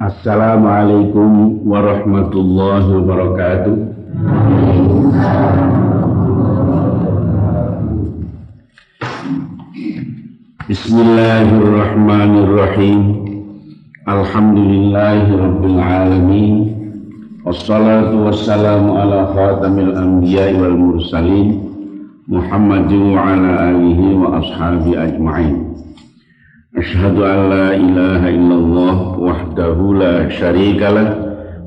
Assalamualaikum warahmatullahi wabarakatuh. Bismillahirrahmanirrahim. Alhamdulillahi rabbil alamin. Wassalatu wassalamu ala khatamil anbiya'i wal mursalin Muhammadin wa ala alihi wa ashabi ajma'in. Asyhadu an la ilaha illallah wahdahu la syarikalah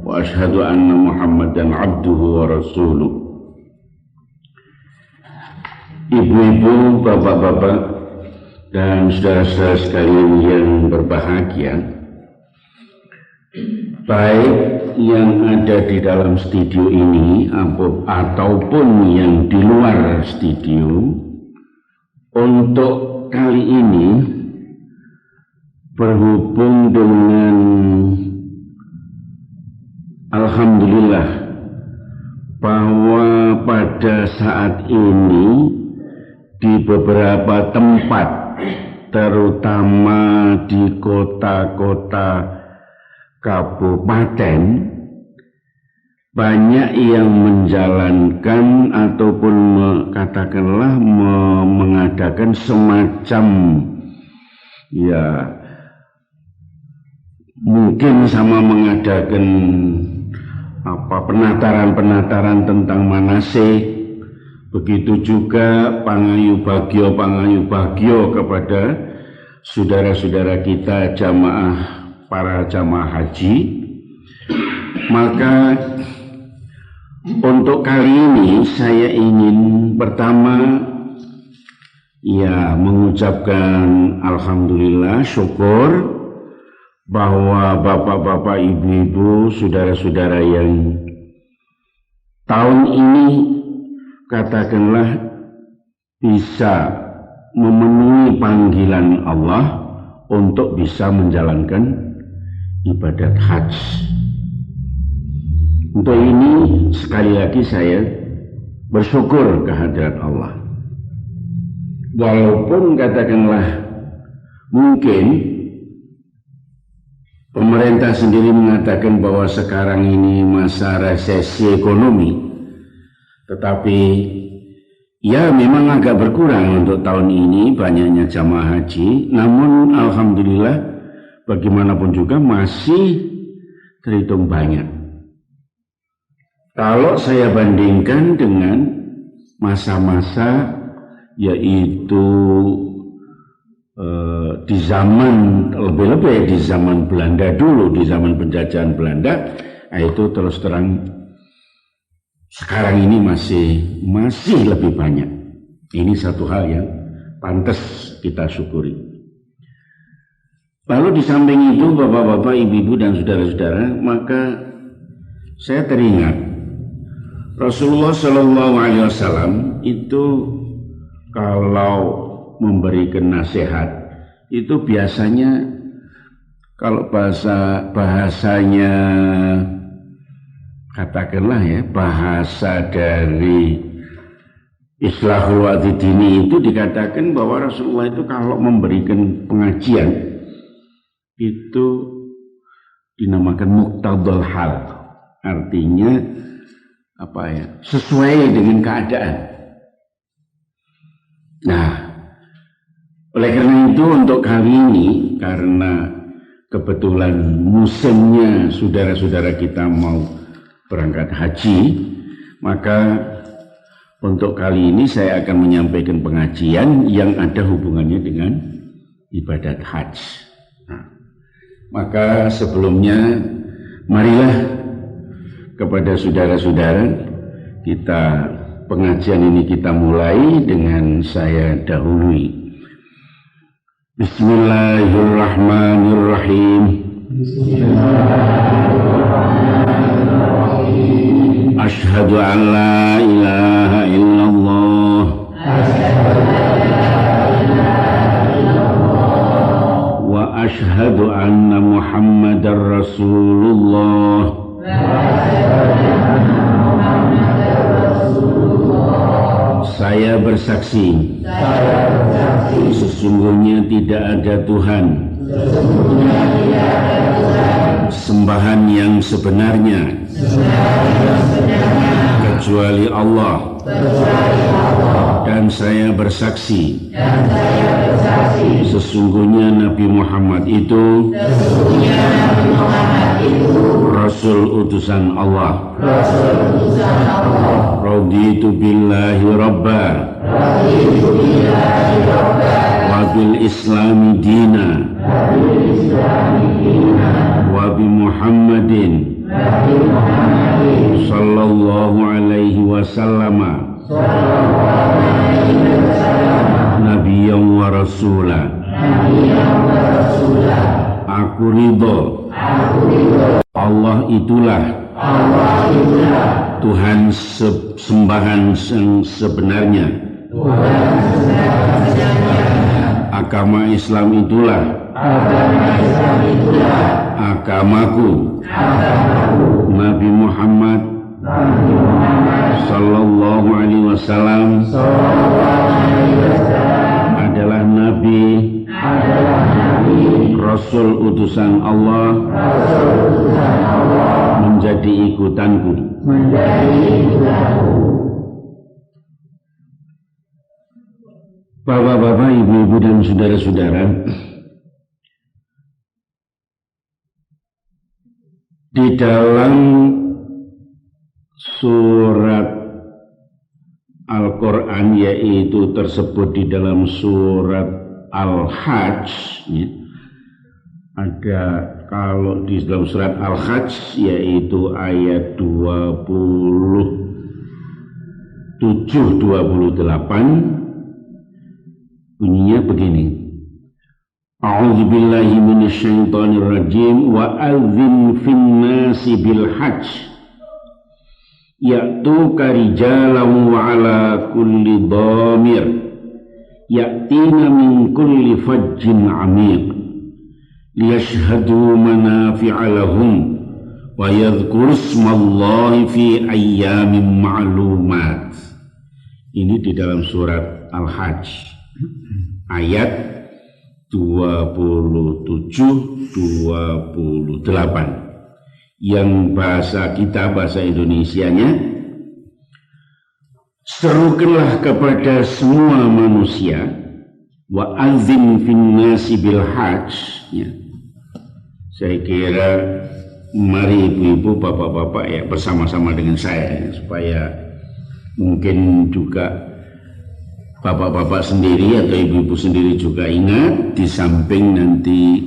wa asyhadu anna Muhammadan abduhu wa rasuluh. Ibu-ibu, bapak-bapak, dan saudara-saudara sekalian yang berbahagia, baik yang ada di dalam studio ini ataupun yang di luar studio, untuk kali ini berhubung dengan alhamdulillah bahwa pada saat ini di beberapa tempat, terutama di kota-kota kabupaten, banyak yang menjalankan ataupun katakanlah mengadakan semacam mungkin sama mengadakan penataran tentang manasik, begitu juga pangayu bagio kepada saudara-saudara kita para jamaah haji. Maka untuk kali ini saya ingin pertama mengucapkan alhamdulillah, syukur bahwa bapak-bapak, ibu-ibu, saudara-saudara yang tahun ini katakanlah bisa memenuhi panggilan Allah untuk bisa menjalankan ibadat haji. Untuk ini sekali lagi saya bersyukur kehadirat Allah. Walaupun katakanlah mungkin pemerintah sendiri mengatakan bahwa sekarang ini masa resesi ekonomi, tetapi memang agak berkurang untuk tahun ini banyaknya jamaah haji. Namun alhamdulillah bagaimanapun juga masih terhitung banyak. Kalau saya bandingkan dengan masa-masa yaitu di zaman lebih-lebih di zaman Belanda dulu, di zaman penjajahan Belanda, itu terus terang sekarang ini masih lebih banyak. Ini satu hal yang pantas kita syukuri. Lalu di samping itu, bapak-bapak, ibu-ibu, dan saudara-saudara, maka saya teringat Rasulullah SAW itu kalau memberikan nasihat itu biasanya, kalau bahasanya katakanlah bahasa dari Islahul Wa'idini itu dikatakan bahwa Rasulullah itu kalau memberikan pengajian itu dinamakan muqtadal hal, artinya sesuai dengan keadaan. Nah, oleh karena itu untuk kali ini, karena kebetulan musimnya saudara-saudara kita mau berangkat haji, maka untuk kali ini saya akan menyampaikan pengajian yang ada hubungannya dengan ibadat haji. Maka sebelumnya marilah kepada saudara-saudara pengajian ini kita mulai dengan saya dahului. Bismillahirrahmanirrahim. Asyhadu an la ilaha illallah wa asyhadu anna Muhammadar Rasulullah. Saya bersaksi, sesungguhnya tidak ada Tuhan sembahan yang sebenarnya kecuali Allah, dan saya bersaksi sesungguhnya Nabi Muhammad itu Rasul utusan Allah. Raditu billahi rabba wa bil islami dina wa bi Muhammadin sallallahu alaihi wasallam nabiyyan wa rasula. Aku ridho Allah itulah Tuhan sembahan yang sebenarnya. Agama Islam itulah agamaku. Nabi Muhammad sallallahu alaihi wasallam adalah Nabi, Rasul utusan Allah, menjadi ikutanku. Bapak-bapak, ibu-ibu dan saudara-saudara, di dalam surat Al-Quran, yaitu tersebut di dalam surat Al-Hajj, ya, ada, kalau di dalam surat Al-Hajj yaitu ayat 27-28, bunyinya begini. A'udzubillahi minasyaitonirrajim wa adzin finnasi bil hajj ya'tuka rijalan wa ala kulli dhamir ya'tina min kulli fajjin 'amiq liyashhadu manafi'a lahum wa yadhkuru ismallahi fi ayyamin ma'lumat. Ini di dalam surat Al-Hajj ayat 27-28 yang bahasa kita, bahasa Indonesianya, serukanlah kepada semua manusia, wa adzin finnasi bil hajj, ya. Saya kira mari ibu-ibu, bapak-bapak ya bersama-sama dengan saya, supaya mungkin juga bapak-bapak sendiri atau ibu-ibu sendiri juga ingat, di samping nanti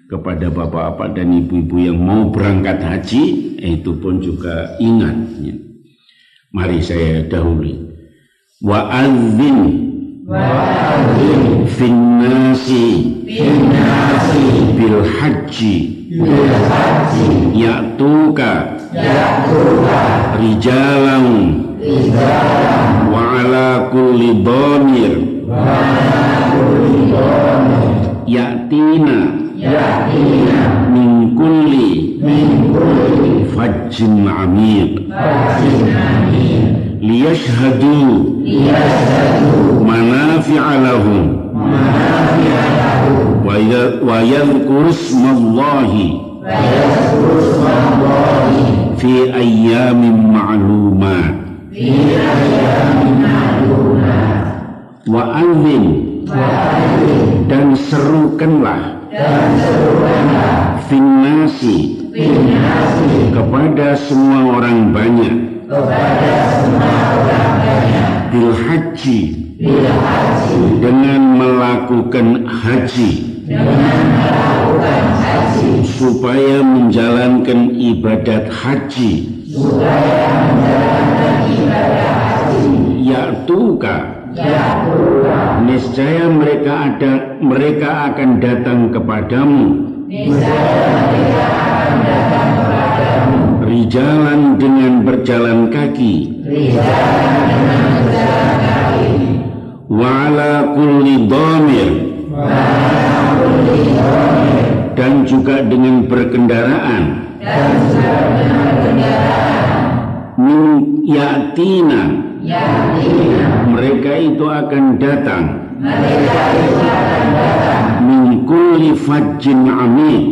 kepada bapak-bapak dan ibu-ibu yang mau berangkat haji, itu pun juga ingat, ya. Mari saya dahului. Wa adzin finnasi bil haji ya'tuka rijalan wa ala kulli dhamir ya'tina min kulli fajjin 'amiq liyashhadu manafi'a lahum wa yadhkuru ismallahi fi ayyamin ma'lumat. Wa adzin, dan serukanlah, finnasi, kepada semua orang banyak, bil haji, dengan melakukan haji, supaya menjalankan ibadat haji, ya'tuka, niscaya mereka akan datang kepadamu, rijalan, dengan berjalan kaki, wa ala kulli dhamir, dan juga dengan berkendaraan, min yatina, mereka itu akan datang, min kulli fajjin 'amiq,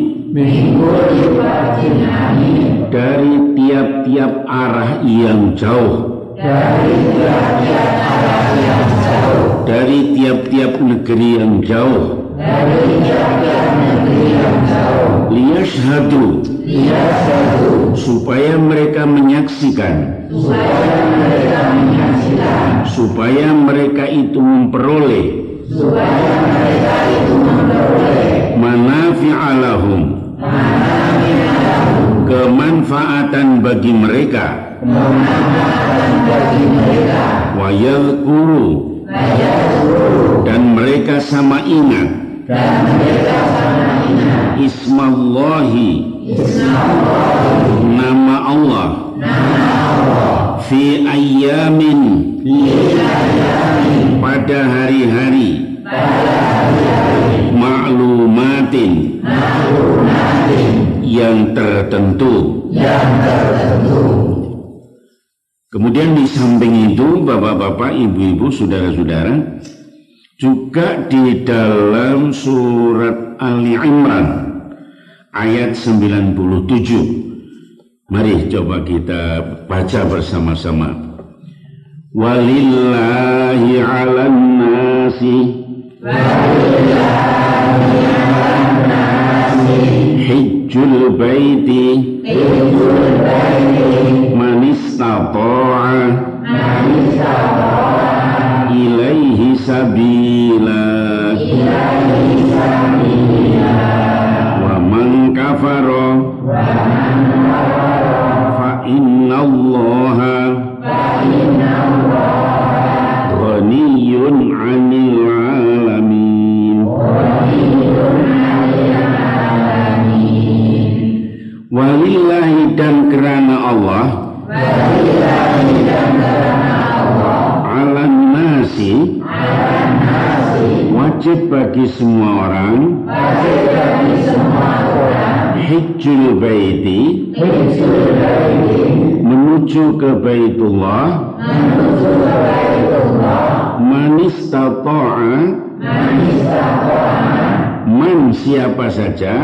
tiap-tiap arah yang jauh, dari tiap-tiap negeri yang jauh, liyashhadu, supaya mereka menyaksikan, supaya mereka itu memperoleh, manafi'a lahum, kemanfaatan bagi mereka, wa yadhkuru, dan mereka sama ingat, ismallahi, nama Allah, fi ayyamin, pada hari-hari, ma'lumatin, yang tertentu. Kemudian di samping itu, bapak-bapak, ibu-ibu, saudara-saudara, juga di dalam surat Ali Imran ayat 97. Mari coba kita baca bersama-sama. Walillahi 'alan nasi hijjul baiti man istata'a ilaihi sabila wa man kafara fa innallaha ghaniyun 'anil 'alamin. Walillahi, dan kerana Allah, alan nasi, wajib bagi semua orang, hijjul baiti, menuju ke Baitullah, man istata'a, man siapa saja,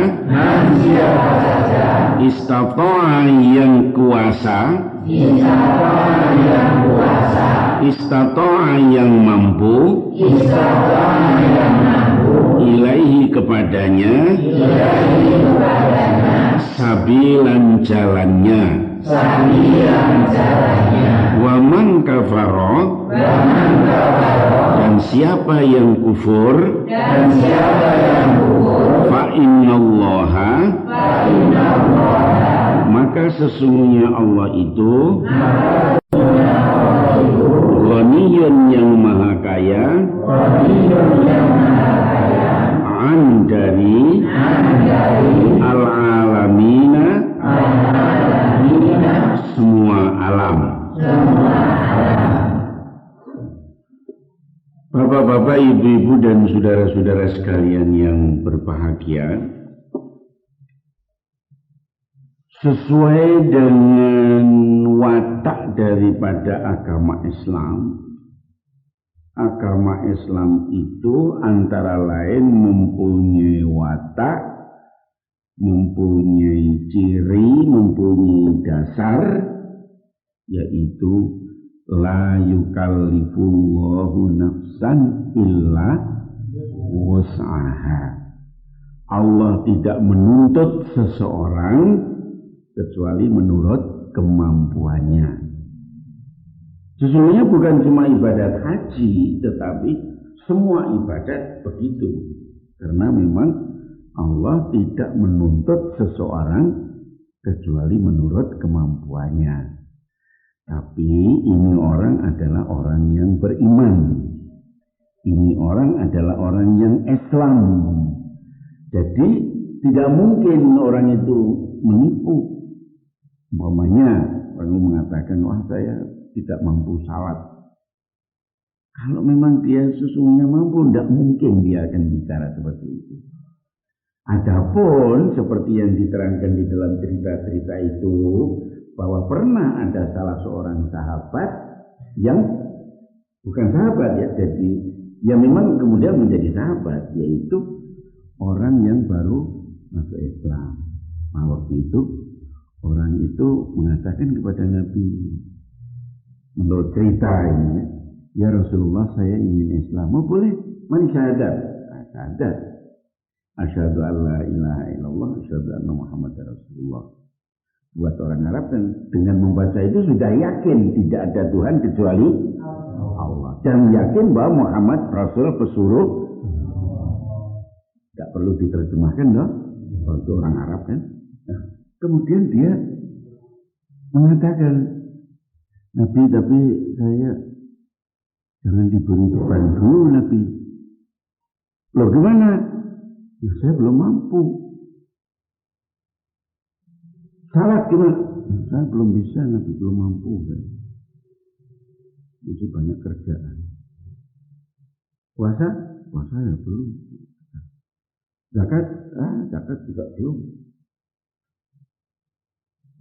istata'a yang kuasa, istata'a yang mampu, ilaihi kepadanya, sabilan jalannya, wa man kafara, dan siapa yang kufur, fa innallaha, maka sesungguhnya Allah itu ghaniyun, yang maha kaya, an dari al-alamina, semua alam. Bapak-bapak, ibu-ibu, dan saudara-saudara sekalian yang berbahagia, sesuai dengan watak daripada agama Islam, agama Islam itu antara lain mempunyai watak, mempunyai ciri, mempunyai dasar, yaitu la yukallifullahu nafsan illa wus'aha. Allah tidak menuntut seseorang kecuali menurut kemampuannya. Sesungguhnya bukan cuma ibadat haji, tetapi semua ibadat begitu. Karena memang Allah tidak menuntut seseorang kecuali menurut kemampuannya. Tapi ini orang adalah orang yang beriman. Ini orang adalah orang yang Islam. Jadi tidak mungkin orang itu menipu. Umpamanya orang mengatakan, wah saya tidak mampu salat. Kalau memang dia sesungguhnya mampu, tidak mungkin dia akan bicara seperti itu. Adapun seperti yang diterangkan di dalam cerita-cerita itu, bahwa pernah ada salah seorang sahabat yang bukan sahabat ya, jadi ya memang kemudian menjadi sahabat, yaitu orang yang baru masuk Islam. Nah, waktu itu orang orang itu mengatakan kepada Nabi, menurut cerita ini, ya Rasulullah saya ingin Islam. Oh boleh, mari syahadat. Syahadat. Asyhadu an la ilaha illallah, asyhadu anna Muhammadar Rasulullah. Buat orang Arab dan dengan membaca itu sudah yakin tidak ada Tuhan kecuali Allah. Dan yakin bahwa Muhammad Rasul pesuruh. Tidak perlu diterjemahkan dong. Untuk orang Arab kan. Nah, kemudian dia mengatakan, Nabi tapi saya jangan diberi beban dulu Nabi. Loh gimana? Ya, saya belum mampu. Salat gimana? Saya belum bisa Nabi, belum mampu kan. Masih banyak kerjaan. Puasa? Puasa ya belum. Zakat? Zakat juga belum.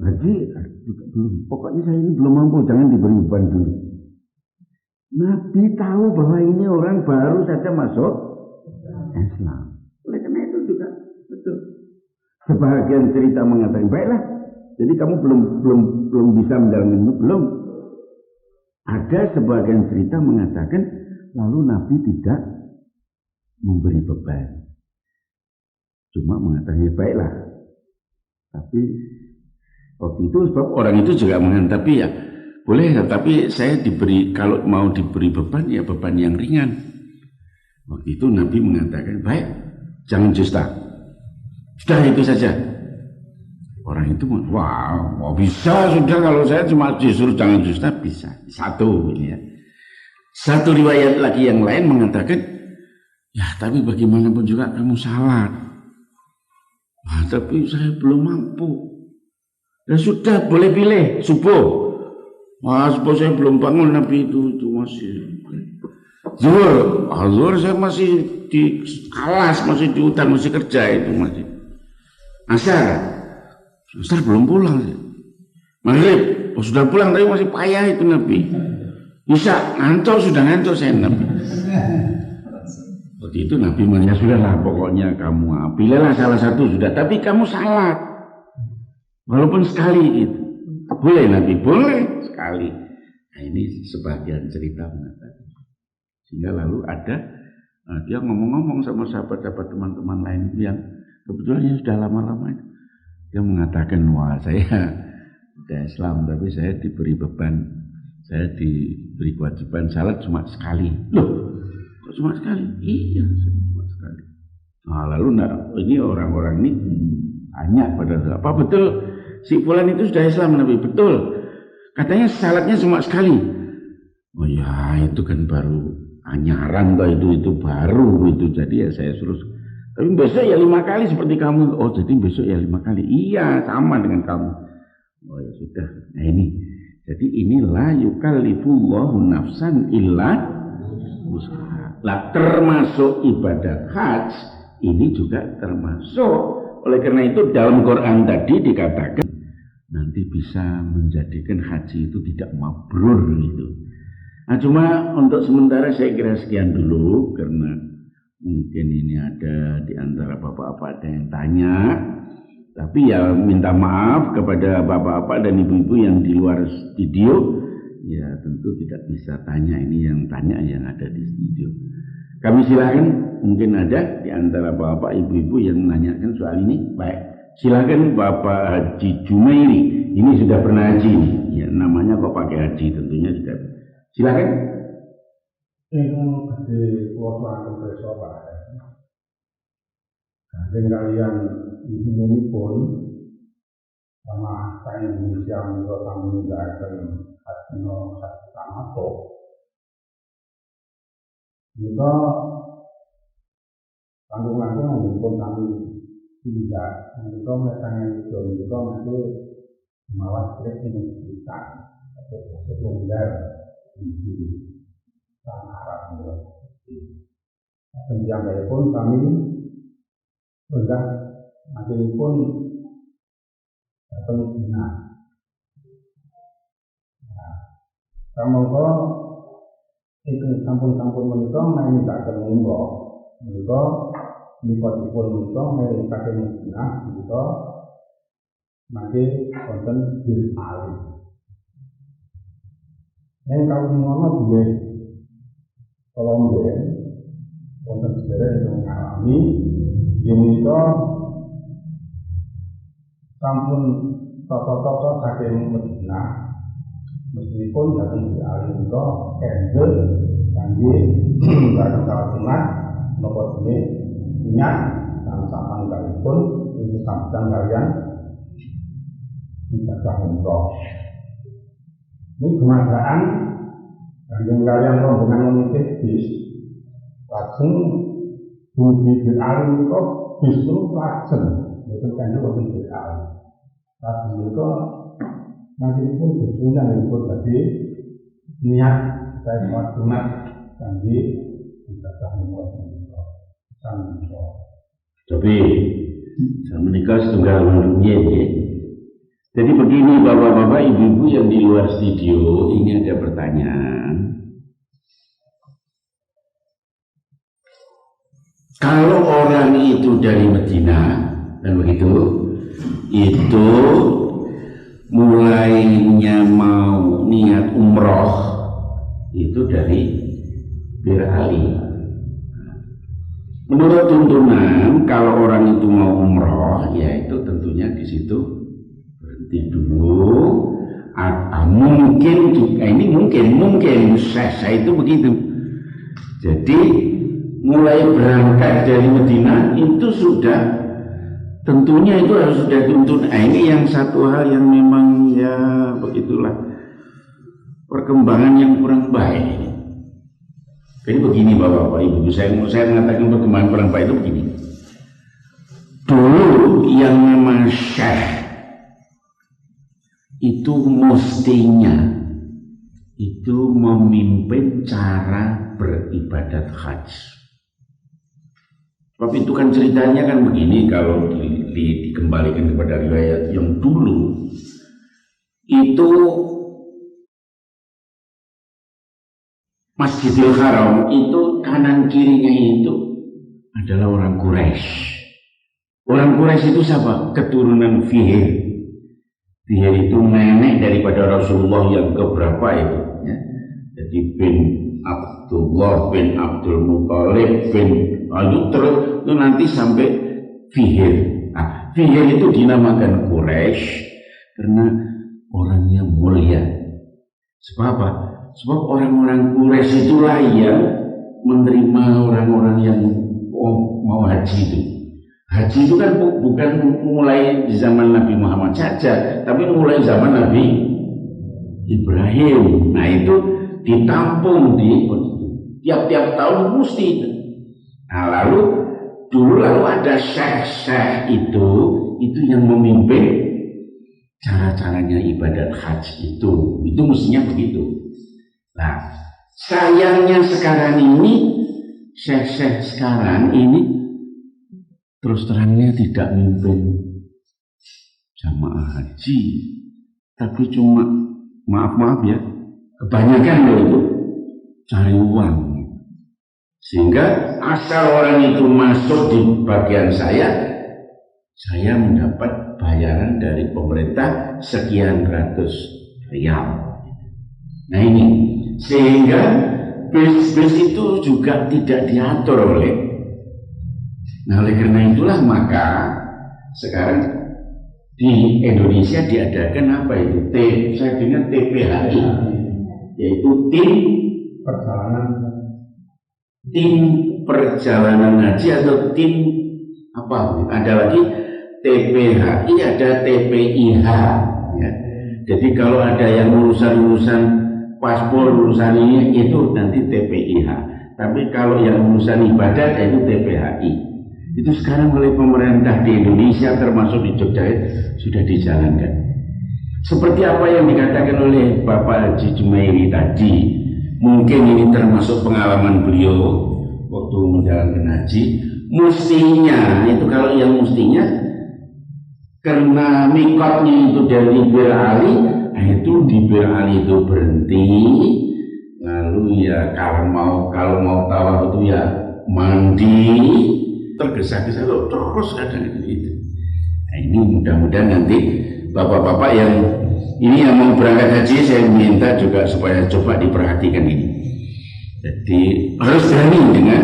Haji? Juga belum. Pokoknya saya ini belum mampu, jangan diberi beban dulu. Nabi tahu bahwa ini orang baru saja masuk Islam. Oleh karena itu juga betul. Sebahagian cerita mengatakan, baiklah. Jadi kamu belum bisa menjalankan itu, belum. Ada sebagian cerita mengatakan, lalu Nabi tidak memberi beban. Cuma mengatakan, baiklah. Tapi waktu itu sebab orang itu juga mengatakan, tapi ya boleh, tapi saya diberi, kalau mau diberi beban, ya beban yang ringan. Waktu itu Nabi mengatakan, baik, jangan dusta. Sudah itu saja. Orang itu, wah, bisa sudah kalau saya cuma disuruh jangan dusta, bisa. Satu ini ya. Satu riwayat lagi yang lain mengatakan, ya tapi bagaimanapun juga kamu salat. Nah, tapi saya belum mampu. Ya sudah, boleh pilih subuh. Wah, subuh saya belum bangun, Nabi itu masih. Zuhur saya masih di alas, masih di hutan, masih kerja itu masih. Asar belum pulang. Maghrib, sudah pulang tapi masih payah itu Nabi. Bisa sudah ngantuk saya Nabi. Waktu itu Nabi ya sudahlah pokoknya kamu pilihlah salah satu sudah, tapi kamu salat. Walaupun sekali gitu. Boleh Nabi, boleh sekali. Nah ini sebagian cerita mengatakan. Sehingga lalu ada dia ngomong-ngomong sama sahabat-sahabat teman-teman lain yang kebetulan sudah lama-lama itu. Dia mengatakan, wah saya udah Islam tapi saya diberi beban. Saya diberi kewajiban salat cuma sekali. Loh, kok cuma sekali? Iya, cuma sekali. Nah lalu ini orang-orang ini tanya pada apa betul si fulan itu sudah Islam Nabi? Betul. Katanya salatnya cuma sekali. Oh ya itu kan baru anyaran toh itu baru itu, jadi ya saya suruh. Tapi besok ya 5 kali seperti kamu. Oh jadi besok ya 5 kali. Iya sama dengan kamu. Oh ya sudah. Nah ini. Jadi inilah yukallifullahu nafsan illa wus'aha. Lah termasuk ibadah haji ini juga termasuk. Oleh karena itu dalam Quran tadi dikatakan nanti bisa menjadikan haji itu tidak mabrur gitu. Nah cuma untuk sementara saya kira sekian dulu karena mungkin ini ada di antara bapak-bapak ada yang tanya, tapi ya minta maaf kepada bapak-bapak dan ibu-ibu yang di luar studio, ya tentu tidak bisa tanya, ini yang tanya yang ada di studio. Kami silakan, mungkin ada di antara bapak ibu-ibu yang menanyakan soal ini. Baik, silakan Bapak Haji Jumairi, ini sudah pernah haji, ya namanya kok pakai haji tentunya sudah. Silakan. Ini gede kuasa besok Pak. Dan kalian ini pun sama saya Indonesia menurut kami menjaga hati sama kok. Juga tanggung-tanggung pun kami tidak. Juga mereka yang juga masih malas ini kita sebelum di tanah Arab. Sejak pun kami sudah masih pun datang Cina. Kamu kok itu kampung-kampung menika main tak ketemu menika di pun menika main pakai Cina menika maka wonten bir alim. Yang kalau ngono dia tolong dia wonten sedherek yang mengalami yang menika sampun tata-tata saking Madinah meskipun datang bir alim menika kendel kangge barang salat sunat napa dene niat sampeyan kalipun iki sampeyan kalian ibadah umroh. Ini kemadaan kalian rombongan memimpin bis lajeng dumugi bir alim menika justru lajeng mboten kanthi wonten bir alim. Lajeng menika nanti pun bersunan pun tadi niat saya salat sunat kangge ibadah umroh menika. Tapi menikah setunggal malamnya ya. Jadi begini bapak-bapak, ibu-ibu yang di luar studio, ini ada pertanyaan. Kalau orang itu dari Madinah, dan begitu, itu mulainya mau niat umroh, itu dari Bir Ali. Menurut tuntunan, kalau orang itu mau umroh, ya itu tentunya di situ berhenti dulu. Mungkin juga ini mungkin saya itu begitu. Jadi mulai berangkat dari Madinah itu sudah tentunya itu harus sudah tuntun. Ini yang satu hal yang memang ya begitulah perkembangan yang kurang baik. Jadi begini bapak-bapak ibu, saya mengatakan perkembangan kurang baik itu begini. Dulu yang memang syekh itu mestinya itu memimpin cara beribadat haji. Tapi itu kan ceritanya kan begini, kalau dikembalikan kepada riwayat yang dulu itu Masjidil Haram itu kanan kirinya itu adalah orang Quraisy. Orang Quraisy itu siapa? Keturunan Fihr. Fihr itu nenek daripada Rasulullah yang keberapa itu ya. Jadi bin Abdullah bin Abdul Muthalib bin terus itu nanti sampai Fihr. Nah, Fihr itu dinamakan Quraisy karena orangnya mulia. Sebab apa? Sebab orang-orang Quraisy itulah yang menerima orang-orang yang mau haji itu. Haji itu kan bukan mulai di zaman Nabi Muhammad saja, tapi mulai zaman Nabi Ibrahim. Nah itu ditampung di tiap-tiap tahun mesti itu. Nah lalu ada syekh-syekh itu yang memimpin cara-caranya ibadat haji itu mestinya begitu. Nah, sayangnya sekarang ini syekh-syekh sekarang ini terus terangnya tidak memimpin jamaah haji, tapi cuma maaf ya, kebanyakan itu cari uang. Sehingga asal orang itu masuk di bagian saya mendapat bayaran dari pemerintah sekian ratus rial. Nah ini, sehingga bis itu juga tidak diatur oleh. Nah oleh karena itulah maka sekarang di Indonesia diadakan apa itu? Saya dengar TPHI, yaitu tim perjalanan haji atau tim apa? Ada lagi TPHI, ada TPIH. Ya. Jadi kalau ada yang urusan paspor, urusan ini itu nanti TPIH. Tapi kalau yang urusan ibadat itu TPHI. Itu sekarang oleh pemerintah di Indonesia termasuk di Jogja sudah dijalankan. Seperti apa yang dikatakan oleh Bapak Haji Jumairi tadi, mungkin ini termasuk pengalaman beliau waktu menjalankan haji. Mestinya itu kalau yang mestinya karena mikotnya itu dari Bir Ali, itu di Bir Ali itu berhenti, lalu ya kalau mau tawaf itu ya mandi, tergesa-gesa terus ada itu. Nah, ini mudah-mudahan nanti bapak-bapak yang ini yang mau berangkat haji, saya minta juga supaya coba diperhatikan ini. Jadi harus berani dengan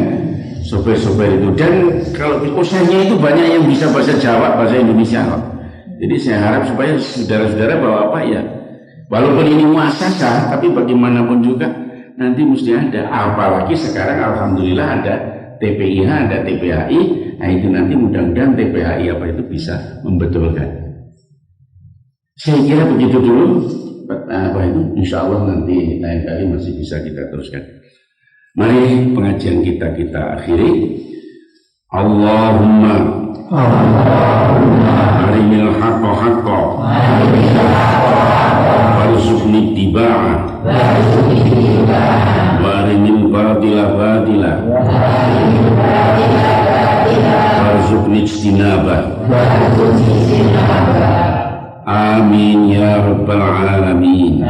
sopir-sopir itu, dan kalau usahanya itu banyak yang bisa bahasa Jawa, bahasa Indonesia kok. Jadi saya harap supaya saudara-saudara bapak-bapak ya, walaupun ini muasasah, tapi bagaimanapun juga nanti mesti ada. Apalagi sekarang alhamdulillah ada TPIH, ada TPHI. Nah itu nanti mudah-mudahan TPHI apa itu bisa membetulkan. Saya kira begitu dulu. Apa itu? Insya Allah nanti lain kali masih bisa kita teruskan. Mari pengajian kita akhiri. Allahumma arinil haqqa haqqa warzuqni ittiba'ah wa arinil batila batila warzuqni ijtinabah. Amin ya rabbal alamin.